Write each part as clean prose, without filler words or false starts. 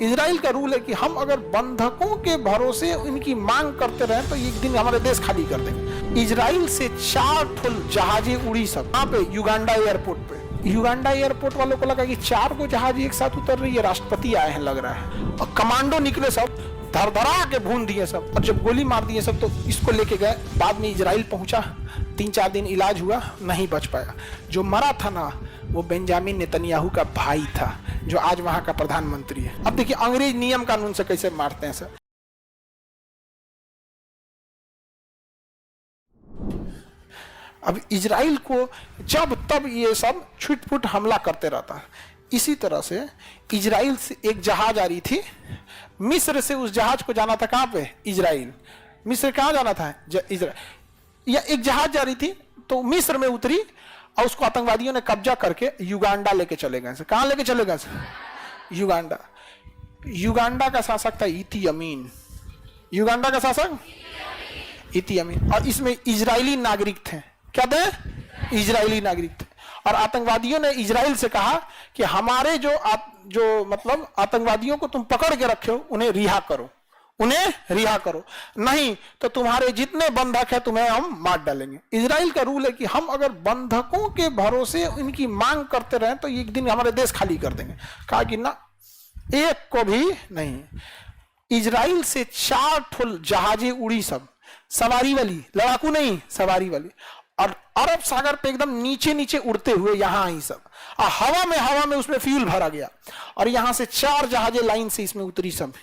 Israel का rule है कि हम अगर बंधकों के भरोसे इनकी मांग करते रहे तो एक दिन हमारे देश खाली कर देंगे। इजराइल से 4 ठुल जहाजें उड़ी सब यहाँ पे युगांडा एयरपोर्ट पे। युगांडा एयरपोर्ट वालों को लगा कि 4 को जहाज एक साथ उतर रही है, राष्ट्रपति आए हैं लग रहा है, और कमांडो निकले सब, धरधरा के भून दिए सब, और जब गोली मार दिए सब तो इसको लेके गए। बाद में इजराइल पहुंचा, 3-4 दिन इलाज हुआ, नहीं बच पाया। जो मरा था ना वो बेंजामिन नेतन्याहू का भाई था, जो आज वहां का प्रधानमंत्री है। अब देखिए अंग्रेज नियम कानून से कैसे मारते हैं सर। अब इजराइल को जब तब ये सब छुटपुट हमला करते रहता है। इसी तरह से इजराइल से एक जहाज आ रही थी, मिस्र से उस जहाज को जाना था कहां पे, इजराइल। मिस्र कहां जाना था, इजराइल। या एक जहाज जा रही थी तो मिस्र में उतरी और उसको आतंकवादियों ने कब्जा करके युगांडा लेके चले गए। कहां लेके चले गए, युगांडा। युगांडा का शासक था इदी अमीन। युगांडा का शासक इदी अमीन, और इसमें इजरायली नागरिक थे। क्या थे, इजरायली नागरिक थे। और आतंकवादियों ने इजराइल से कहा कि हमारे जो मतलब आतंकवादियों को तुम पकड़ के रखे हो उन्हें रिहा करो, उन्हें रिहा करो, नहीं तो तुम्हारे जितने बंधक है तुम्हें हम मार डालेंगे। इजराइल का रूल है कि हम अगर बंधकों के भरोसे इनकी मांग करते रहे तो एक दिन हमारे देश खाली कर देंगे। कहा कि ना, एक को भी नहीं। इजराइल से 4 ठुल जहाजें उड़ी सब, सवारी वाली, लड़ाकू नहीं, सवारी वाली, और अरब सागर पे एकदम नीचे नीचे उड़ते हुए यहां आई सब, और हवा में उसमें फ्यूल भरा गया, और यहां से 4 जहाजें लाइन से इसमें उतरी सब।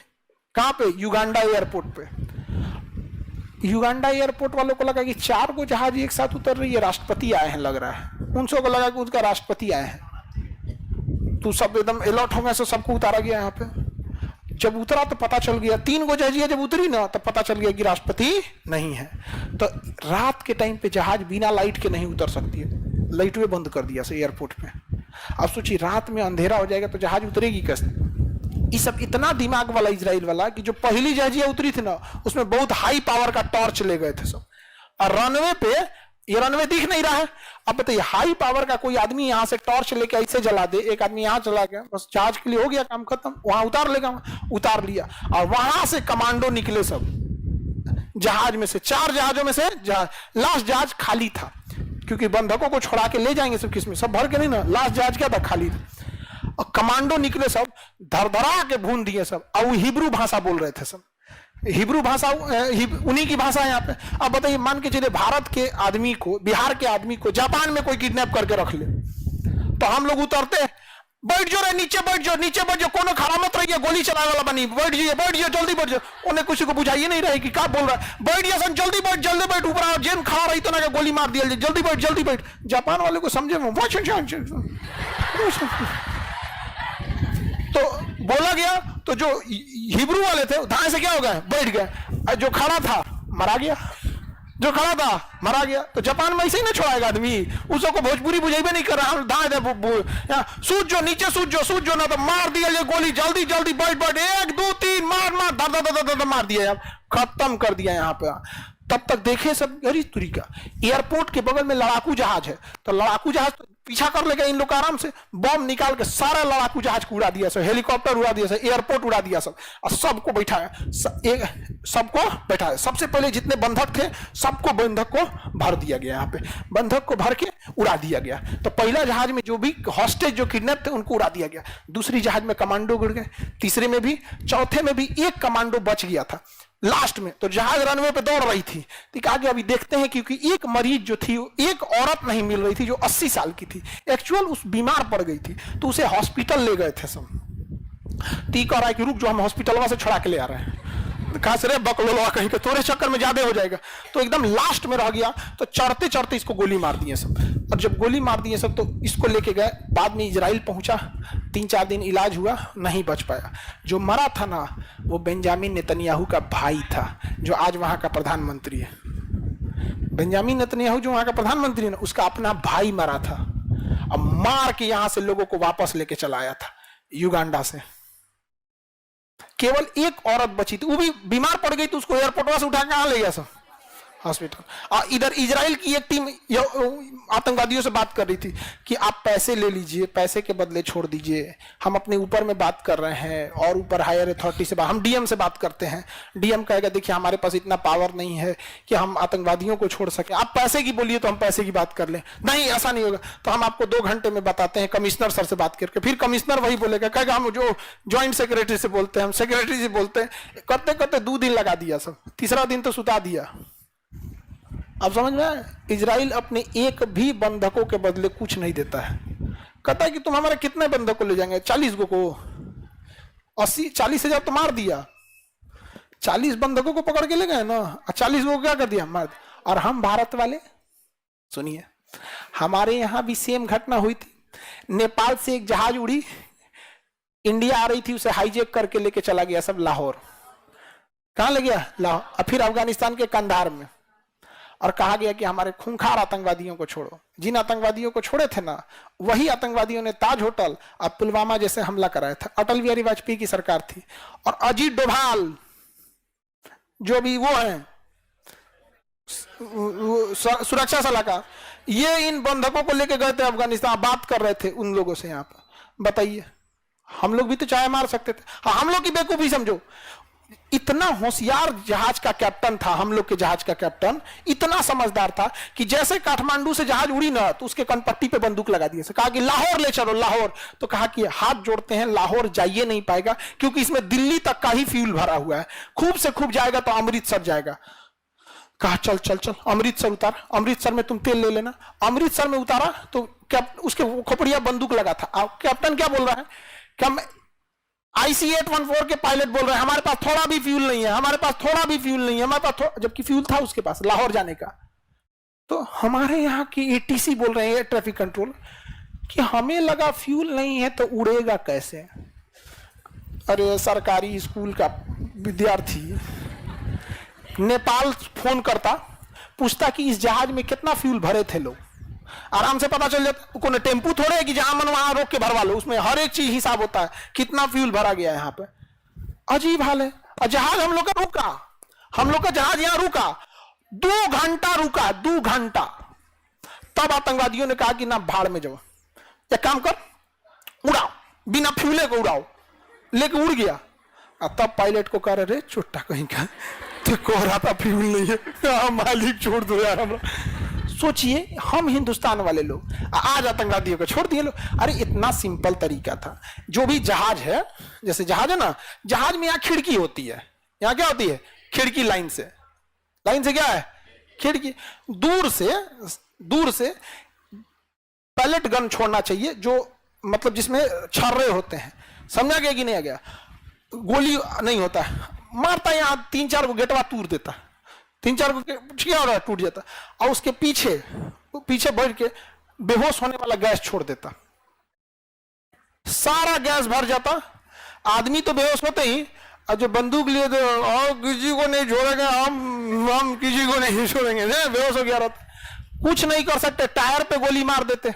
कहां पे, युगांडा एयरपोर्ट पे। युगांडा एयरपोर्ट वालों को लगा कि 4 को जहाज एक साथ उतर रही है, राष्ट्रपति आए हैं लग रहा है। उनसे को लगा कि उसका राष्ट्रपति आए हैं, तो सब एकदम अलर्ट हो गए, सबको उतारा गया यहाँ पे। जब उतरा तो पता चल गया, 3 को जहाजियां जब उतरी ना तो पता चल गया कि राष्ट्रपति नहीं है। तो रात के टाइम पे जहाज बिना लाइट के नहीं उतर सकती है, लाइट वे बंद कर दिया से एयरपोर्ट पे। अब सोचिए रात में अंधेरा हो जाएगा तो जहाज उतरेगी कैसे। ये सब इतना दिमाग वाला इजराइल वाला कि जो पहली जहाजियां उतरी थी ना उसमें बहुत हाई पावर का टॉर्च ले गए थे सब, और रनवे पे ये रनवे दिख नहीं रहा है। अब बताइए हाई पावर का कोई आदमी यहां से टॉर्च लेके ऐसे जला दे, एक आदमी यहां चला गया, बस जहाज के लिए हो गया काम खत्म, वहां उतार लेगा, उतार लिया। और वहां से कमांडो निकले सब जहाज में से, 4 जहाजों में से लास्ट जहाज खाली था, क्योंकि बंधकों को छोड़ा के ले जाएंगे सब, किसमें सब भर के नहीं ना, लास्ट जहाज क्या था, खाली था। और कमांडो निकले सब, धरधरा के भून दिए सब, और हिब्रू भाषा बोल रहे थे सब। हिब्रू भाषा उन्हीं की भाषा है यहाँ पे। अब बताइए मान के चलिए भारत के आदमी को, बिहार के आदमी को जापान में कोई किडनैप करके रख ले, तो हम लोग उतरते, बैठ जाओ रे, नीचे बैठ जाओ, नीचे बैठ जाओ, कोनो खड़ा मत रहिए, गोली चलाने वाला बनी, बैठ जाइए, जल्दी बैठ जाओ। उन्हें किसी को बुझाइए नहीं रहे कि क्या बोल रहा है, बैठ जाइए सन, जल्दी बैठ, ऊपर आओ, जेन खड़ा रही तो ना गोली मार दिया, जल्दी बैठ। जापान वाले को समझे तो बोला गया, तो जो हिब्रू वाले थे धाए से क्या हो गए, बैठ गए, जो खड़ा था मरा गया, जो खड़ा था मरा गया। तो जापान में ऐसे ही ना छोड़ाएगा आदमी, उसको भोजपुरी बुझेबे नहीं कर रहा, हम दाएं सूझ जो, नीचे सूझ जो ना तो मार दिया ये गोली, जल्दी बैठ, 1 2 3 मार, धर मार दिया यार, खत्म कर दिया यहाँ पे। तब तक देखे सब, अरे तुरी का एयरपोर्ट के बगल में लड़ाकू जहाज है, तो लड़ाकू जहाज तो पीछा कर लेगा इन लोग का आराम से, बम निकाल के सारा लड़ाकू जहाज को उड़ा दिया सब, हेलीकॉप्टर उड़ा दिया सब, एयरपोर्ट उड़ा दिया सब, और सबको बैठाया, सबको बैठाया। सबसे पहले जितने बंधक थे सबको बंधक को भर दिया गया, यहाँ पे बंधक को भर के उड़ा दिया गया। तो पहला जहाज में जो भी हॉस्टेज जो किडनैप थे उनको उड़ा दिया गया, दूसरी जहाज में कमांडो गिर गए, तीसरे में भी, चौथे में भी एक कमांडो बच गया था लास्ट में। तो जहाज रनवे पे दौड़ रही थी, ठीक आगे अभी देखते हैं, क्योंकि एक मरीज जो थी, एक औरत नहीं मिल रही थी जो 80 साल की थी, एक्चुअल उस बीमार पड़ गई थी, तो उसे हॉस्पिटल ले गए थे सब। ती कह रहा है कि रुक जो, हम हॉस्पिटल से छुड़ा के ले आ रहे हैं, खास रे बकलोलवा कहीं के तोरे चक्कर में ज्यादा हो जाएगा। तो एकदम लास्ट में रह गया, तो चढ़ते चढ़ते इसको गोली मार दिए सब, और जब गोली मार दिए सब तो इसको लेके गए। बाद में इजराइल पहुंचा, 3-4 दिन इलाज हुआ, नहीं बच पाया। जो मरा था ना वो बेंजामिन नेतन्याहू का भाई था, जो आज वहां का प्रधानमंत्री है। बेंजामिन नेतन्याहू जो वहां का प्रधानमंत्री है ना, उसका अपना भाई मरा था, अब मार के यहां से लोगों को वापस लेके चला आया था युगांडा से। केवल एक औरत बची थी, वो भी बीमार पड़ गई, तो उसको एयरपोर्ट से उठा के कहां ले गया सब, हॉस्पिटल। इधर इजराइल की एक टीम आतंकवादियों से बात कर रही थी कि आप पैसे ले लीजिए, पैसे के बदले छोड़ दीजिए, हम अपने ऊपर में बात कर रहे हैं और ऊपर हायर अथॉरिटी से हम डीएम से बात करते हैं। डीएम कहेगा देखिए हमारे पास इतना पावर नहीं है कि हम आतंकवादियों को छोड़ सके, आप पैसे की बोलिए तो हम पैसे की बात कर लें। नहीं ऐसा नहीं होगा, तो हम आपको 2 घंटे में बताते हैं कमिश्नर सर से बात करके। फिर कमिश्नर वही बोलेगा, कहेगा हम जो ज्वाइंट सेक्रेटरी से बोलते हैं, हम सेक्रेटरी से बोलते हैं, करते करते 2 दिन लगा दिया, सब 3रा दिन तो सुता दिया। अब समझ में आया? इजराइल अपने एक भी बंधकों के बदले कुछ नहीं देता है। कहता है कि तुम हमारे कितने बंधकों ले जाएंगे? 40 को 40,000 तो मार दिया, 40 बंधकों को पकड़ के ले गए ना, 40 को क्या कर दिया? मार दिया। और हम भारत वाले सुनिए, हमारे यहां भी सेम घटना हुई थी। नेपाल से एक जहाज उड़ी, इंडिया आ रही थी, उसे हाईजेक करके लेके चला गया सब लाहौर। कहां ले गया? लाहौर। और फिर अफगानिस्तान के कंधार में, और कहा गया कि हमारे खूंखार आतंकवादियों को छोड़ो। जिन आतंकवादियों को छोड़े थे ना, वही आतंकवादियों ने ताज होटल और पुलवामा जैसे हमला कराया था। अटल बिहारी वाजपेयी की सरकार थी, और अजीत डोभाल जो भी वो है सुरक्षा सलाहकार, ये इन बंधकों को लेके गए थे अफगानिस्तान, बात कर रहे थे उन लोगों से। यहां पर बताइए, हम लोग भी तो चाय मार सकते थे। हाँ, हम लोग की बेवकूफी समझो। इतना होशियार जहाज का कैप्टन था, हम लोग के जहाज का कैप्टन इतना समझदार था कि जैसे काठमांडू से जहाज उड़ी ना, तो उसके कनपट्टी पे बंदूक लगा दिए, कहा कि लाहौर ले चलो लाहौर। तो कहा कि हाथ जोड़ते हैं, लाहौर जाइए नहीं पाएगा, क्योंकि इसमें दिल्ली तक का ही फ्यूल भरा हुआ है, खूब से खूब जाएगा तो अमृतसर जाएगा। कहा चल चल चल अमृतसर उतार, अमृतसर में तुम तेल ले लेना। अमृतसर में उतारा तो उसके खोपड़िया बंदूक लगा था। कैप्टन क्या बोल रहा है कि IC-814 के पायलट बोल रहे हैं हमारे पास थोड़ा भी फ्यूल नहीं है, हमारे पास थोड़ा भी फ्यूल नहीं है, हमारे पास जबकि फ्यूल था उसके पास लाहौर जाने का। तो हमारे यहाँ की ATC बोल रहे हैं, एयर ट्रैफिक कंट्रोल, कि हमें लगा फ्यूल नहीं है तो उड़ेगा कैसे। अरे सरकारी स्कूल का विद्यार्थी नेपाल फोन करता, पूछता कि इस जहाज में कितना फ्यूल भरे थे लोग, आराम से पता चल जाता। कोई टेम्पू थोड़े है कि जहां मन वहां रोक के भरवा लो, उसमें हर एक चीज हिसाब होता है, कितना फ्यूल भरा गया है यहाँ पे। अजीब हाल है। और जहाज हम लोग का रुका, हम लोग का जहाज यहाँ रुका, 2 घंटा रुका, 2 घंटा। तब आतंकवादियों ने कहा कि ना भाड़ में जाओ, एक काम कर उड़ाओ, बिना फ्यूले को उड़ाओ, लेके उड़ गया। और तब पायलट को कह रहे चुट्टा कहीं का, तो कह रहा था फ्यूल नहीं है, मालिक छोड़ दो यार हमरा। सोचिए हम हिंदुस्तान वाले लोग आज आतंकवादियों को छोड़ दिए लोग। अरे इतना सिंपल तरीका था। जो भी जहाज है, जैसे जहाज है ना, जहाज में यहाँ खिड़की होती है, यहाँ क्या होती है? खिड़की। लाइन से क्या है? खिड़की। दूर से पैलेट गन छोड़ना चाहिए, जो मतलब जिसमें छर्रे होते हैं, समझा गया कि नहीं आ गया? गोली नहीं होता है, मारता है यहाँ 3-4 को गेटवा तूर देता, 3-4 को क्या हो रहा है, टूट जाता। और उसके पीछे बढ़ के बेहोश होने वाला गैस छोड़ देता, सारा गैस भर जाता, आदमी तो बेहोश होते ही, और जो बंदूक लिए थे और किसी को नहीं छोड़ेंगे, हम किसी को नहीं छोड़ेंगे, बेहोश हो गया रहता, कुछ नहीं कर सकते, टायर पे गोली मार देते,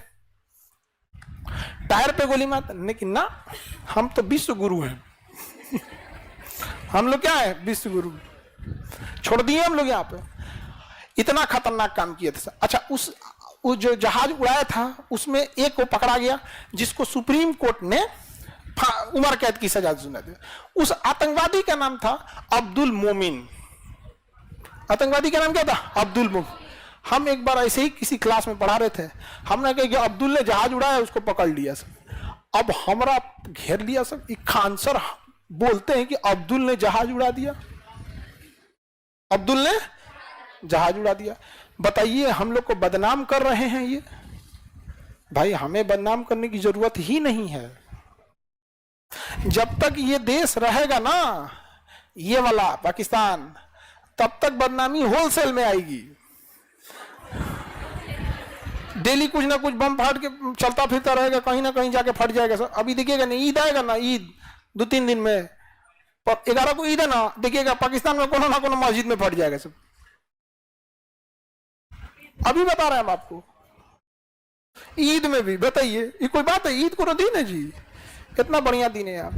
टायर पे गोली मारते। लेकिन ना, हम तो विश्व गुरु हैं हम लोग क्या है? विश्व गुरु। छोड़ दिए हम लोग यहाँ पे, इतना खतरनाक काम किए थे। अच्छा, उस जो जहाज उड़ाया था उसमें एक को पकड़ा गया, जिसको सुप्रीम कोर्ट ने उम्र कैद की सजा सुना दी। उस आतंकवादी का नाम था अब्दुल मोमिन। आतंकवादी का नाम क्या था? अब्दुल मोमिन। हम एक बार ऐसे ही किसी क्लास में पढ़ा रहे थे, हमने कहा कि अब्दुल ने जहाज उड़ाया, उसको पकड़ लिया सब। अब हमरा घेर लिया सब, खान सर बोलते हैं कि अब्दुल ने जहाज उड़ा दिया, अब्दुल ने जहाज उड़ा दिया। बताइए, हम लोग को बदनाम कर रहे हैं ये। भाई हमें बदनाम करने की जरूरत ही नहीं है। जब तक ये देश रहेगा ना, ये वाला पाकिस्तान, तब तक बदनामी होलसेल में आएगी। डेली कुछ ना कुछ बम फाड़ के चलता फिरता रहेगा, कहीं ना कहीं जाके फट जाएगा सब। अभी देखिएगा नहीं, ईद आएगा ना, ईद 2-3 दिन में, 11 को ईद है ना, देखिएगा पाकिस्तान में कोनो ना कोनो मस्जिद में फट जाएगा सब। अभी बता रहे हैं हम आपको, ईद में भी। बताइए, ये कोई बात है? ईद को तो दिन है जी, कितना बढ़िया दिन है यार।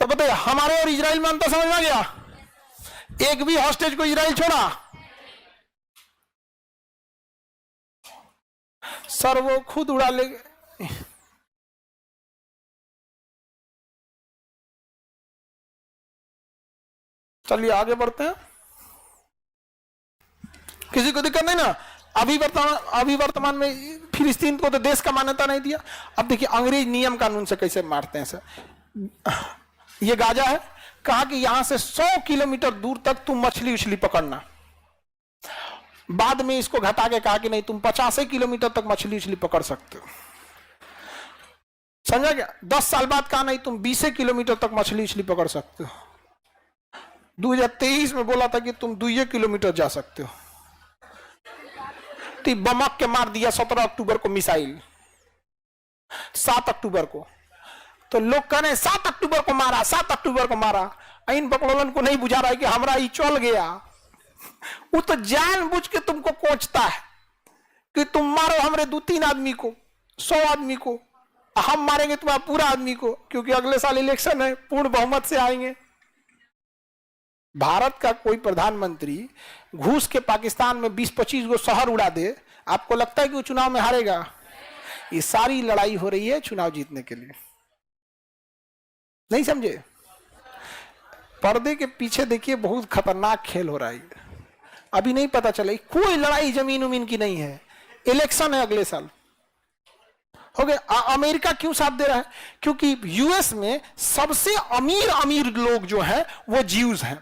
तो बताइए, हमारे और इजराइल में अंतर समझ में आ गया? एक भी हॉस्टेज को इजराइल छोड़ा? सर वो खुद उड़ा ले। चलिए आगे बढ़ते हैं। किसी को दिक्कत नहीं ना? अभी वर्तमान में फिलिस्तीन को तो देश का मान्यता नहीं दिया। अब देखिए अंग्रेज नियम कानून से कैसे मारते हैं सर। ये गाजा है, कहा कि यहां से 100 किलोमीटर दूर तक तुम मछली उछली पकड़ना। बाद में इसको घटा के कहा कि नहीं, तुम 50 किलोमीटर तक मछली उछली पकड़ सकते हो। समझा क्या? 10 साल बाद कहा नहीं, तुम 20 किलोमीटर तक मछली उछली पकड़ सकते हो। 2023 में बोला था कि तुम 2 किलोमीटर जा सकते हो। तो बमक के मार दिया 17 अक्टूबर को मिसाइल, 7 अक्टूबर को। तो लोग कह रहे हैं 7 अक्टूबर को मारा, 7 अक्टूबर को मारा। इन बकलोलन को नहीं बुझा रहा है कि हमारा ये चल गया। वो तो जानबूझ के तुमको कोचता है कि तुम मारो हमारे 2-3 आदमी को, 100 आदमी को, हम मारेंगे तुम्हारा पूरा आदमी को, क्योंकि अगले साल इलेक्शन है, पूर्ण बहुमत से आएंगे। भारत का कोई प्रधानमंत्री घूस के पाकिस्तान में 20-25 गो शहर उड़ा दे, आपको लगता है कि वो चुनाव में हारेगा? ये सारी लड़ाई हो रही है चुनाव जीतने के लिए। नहीं समझे? पर्दे के पीछे देखिए बहुत खतरनाक खेल हो रहा है। अभी नहीं पता चला, कोई लड़ाई जमीन उमीन की नहीं है। इलेक्शन है अगले साल, हो गया। अमेरिका क्यों साथ दे रहा है? क्योंकि यूएस में सबसे अमीर अमीर लोग जो हैं वो ज्यूज हैं।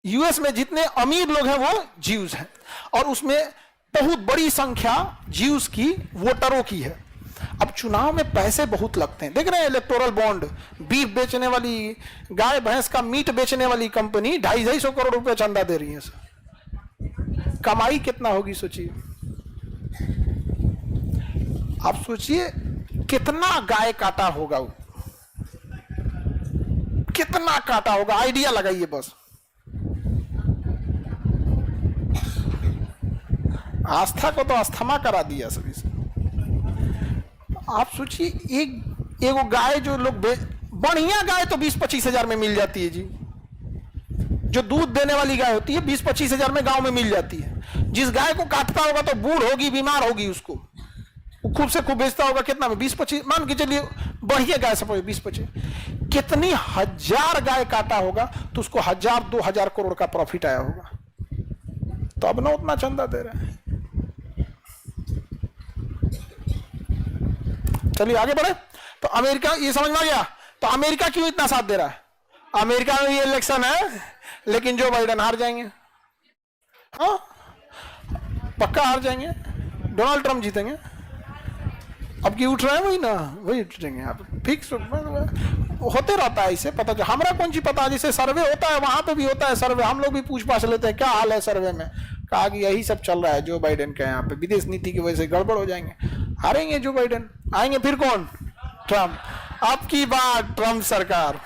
यूएस में जितने अमीर लोग हैं वो ज्यूज हैं, और उसमें बहुत बड़ी संख्या ज्यूज की वोटरों की है। अब चुनाव में पैसे बहुत लगते हैं, देख रहे हैं इलेक्टोरल बॉन्ड। बीफ बेचने वाली, गाय भैंस का मीट बेचने वाली कंपनी 250 करोड़ रुपए चंदा दे रही है सर। कमाई कितना होगी सोचिए। आप सोचिए कितना गाय काटा होगा, वो कितना काटा होगा, आइडिया लगाइए बस। आस्था को तो अस्थमा करा दिया सभी से। आप सोचिए एक गाय जो लोग बढ़िया गाय तो 20-25 हजार में मिल जाती है जी। जो दूध देने वाली गाय होती है 20-25 हजार में गांव में मिल जाती है। जिस गाय को काटता होगा तो बूढ़ होगी, बीमार होगी, उसको वो खूब से खूब बेचता होगा कितना में? 20-25, मान के चलिए बढ़िया गाय सपोज 20-25। कितनी हजार गाय काटा होगा तो उसको 1000-2000 करोड़ का प्रॉफिट आया होगा। तो अब ना उतना चंदा दे रहे हैं। चलिए आगे बढ़े। तो अमेरिका, ये समझ में आ गया? तो अमेरिका क्यों इतना साथ दे रहा है? अमेरिका में भी इलेक्शन है, लेकिन जो बाइडेन हार जाएंगे। हाँ पक्का हार जाएंगे, डोनाल्ड ट्रंप जीतेंगे। अब की उठ रहे हैं वही ना, वही उठेंगे। आप फिक्स होते रहता है, इसे पता चल। हमारा कौन सी पता, जैसे सर्वे होता है वहां पे भी होता है सर्वे, हम लोग भी पूछ पाछ लेते हैं क्या हाल है सर्वे में। कहा कि यही सब चल रहा है जो बाइडेन के यहाँ पे, विदेश नीति की वजह से गड़बड़ हो जाएंगे, हारेंगे जो बाइडेन, आएंगे फिर कौन? ट्रंप। अब की बात ट्रंप सरकार।